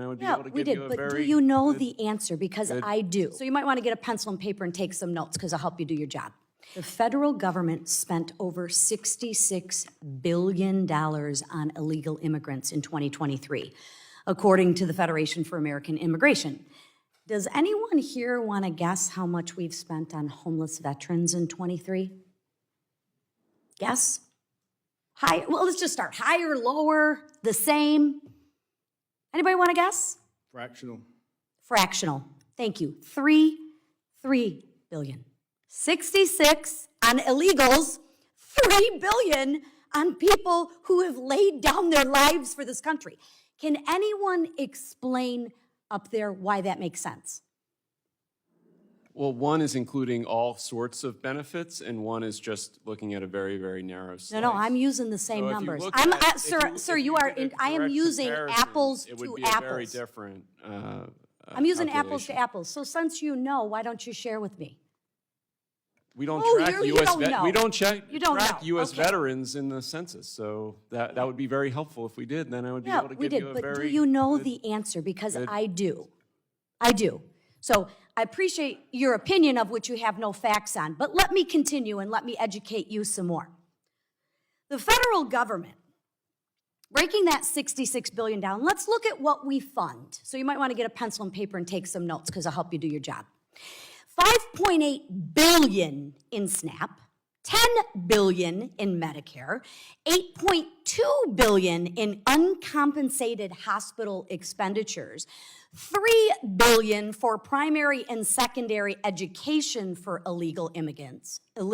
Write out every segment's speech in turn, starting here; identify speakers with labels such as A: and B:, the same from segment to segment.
A: I would be
B: Yeah,
A: able to
B: we
A: give
B: did,
A: you a
B: but
A: very
B: do you know
A: good-
B: the answer? Because I do. So you might want to get a pencil and paper and take some notes because I'll help you do your job. The federal government spent over $66 billion on illegal immigrants in 2023, according to the Federation for American Immigration. Does anyone here want to guess how much we've spent on homeless veterans in 23? Guess? High, well, let's just start. Higher, lower, the same? Anybody want to guess?
C: Fractional.
B: Fractional. Thank you. 3 billion. 66 on illegals, 3 billion on people who have laid down their lives for this country. Can anyone explain up there why that makes sense?
A: Well, one is including all sorts of benefits, and one is just looking at a very, very narrow slice.
B: No, I'm using the same
A: So if you
B: numbers.
A: look
B: I'm,
A: at-
B: sir,
A: if
B: you are.
A: did a
B: I am
A: correct
B: using
A: comparison,
B: apples
A: it would
B: to
A: be a very
B: apples.
A: different
B: I'm using apples to
A: calculation.
B: apples. So since you know, why don't you share with me?
A: We don't
B: Oh,
A: track
B: you
A: U.S.
B: don't
A: vet-
B: know.
A: we don't
B: You don't
A: track
B: know.
A: U.S.
B: Okay.
A: veterans in the census, so that would be very helpful if we did. Then I would be
B: Yeah,
A: able to
B: we
A: give
B: did,
A: you a
B: but
A: very
B: do you know
A: good-
B: the answer? Because
A: good-
B: I do. I do. So I appreciate your opinion of which you have no facts on, but let me continue and let me educate you some more. The federal government, breaking that $66 billion down, let's look at what we fund. So you might want to get a pencil and paper and take some notes because I'll help you do your job. $5.8 billion in SNAP, $10 billion in Medicare, $8.2 billion in uncompensated hospital expenditures, $3 billion for primary and secondary education for illegal immigrants, And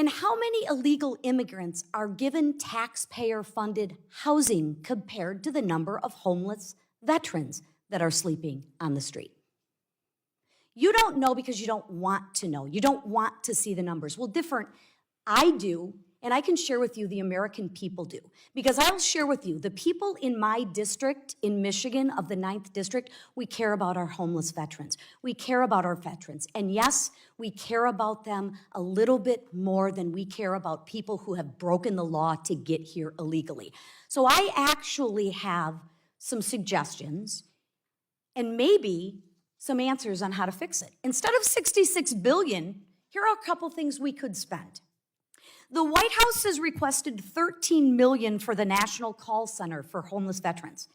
B: how many illegal immigrants are given taxpayer-funded housing compared to the number of homeless veterans that are sleeping on the street? You don't know because you don't want to know. You don't want to see the numbers. Well, different. I do, and I can share with you the American people do. Because I'll share with you, the people in my district in Michigan of the 9th District, we care about our homeless veterans. We care about our veterans. And yes, we care about them a little bit more than we care about people who have broken the law to get here illegally. So I actually have some suggestions and maybe some answers on how to fix it. Instead of $66 billion, here are a couple things we could spend. The White House has requested $13 million for the National Call Center for homeless veterans.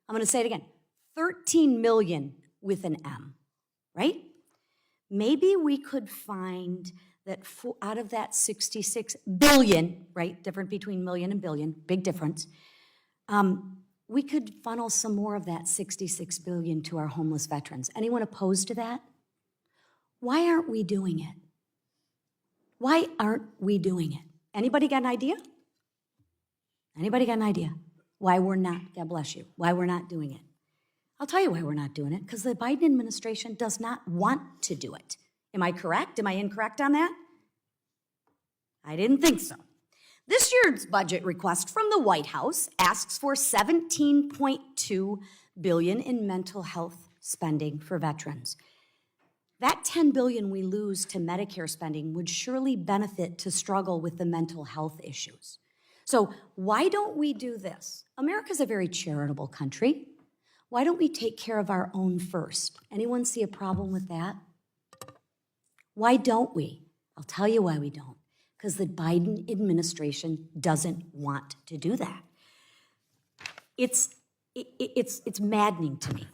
B: I'm gonna say it again, $13 million with an M, right? Maybe we could find that out of that $66 billion, right, different between million and billion, big difference, we could funnel some more of that $66 billion to our homeless veterans. Anyone opposed to that? Why aren't we doing it? Why aren't we doing it? Anybody got an idea? Anybody got an idea? Why we're not, God bless you, why we're not doing it? I'll tell you why we're not doing it, because the Biden administration does not want to do it. Am I correct? Am I incorrect on that? I didn't think so. This year's budget request from the White House asks for $17.2 billion in mental health spending for veterans. That $10 billion we lose to Medicare spending would surely benefit to struggle with the mental health issues. So why don't we do this? America's a very charitable country. Why don't we take care of our own first? Anyone see a problem with that? Why don't we? I'll tell you why we don't. Because the Biden administration doesn't want to do that. It's maddening to me.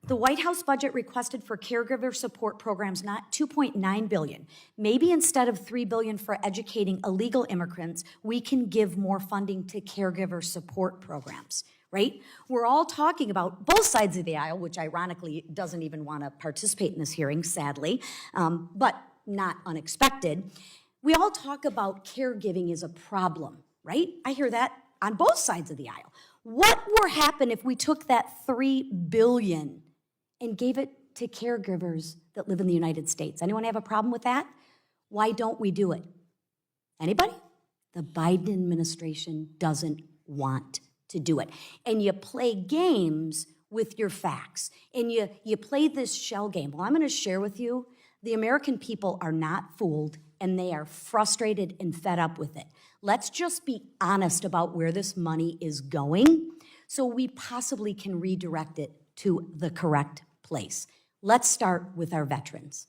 B: The White House budget requested for caregiver support programs not $2.9 billion. Maybe instead of $3 billion for educating illegal immigrants, we can give more funding to caregiver support programs, right? We're all talking about both sides of the aisle, which ironically doesn't even want to participate in this hearing, sadly, but not unexpected. We all talk about caregiving as a problem, right? I hear that on both sides of the aisle. What would happen if we took that $3 billion and gave it to caregivers that live in the United States? Anyone have a problem with that? Why don't we do it? Anybody? The Biden administration doesn't want to do it. And you play games with your facts. And you play this shell game. Well, I'm gonna share with you, the American people are not fooled and they are frustrated and fed up with it. Let's just be honest about where this money is going so we possibly can redirect it to the correct place. Let's start with our veterans.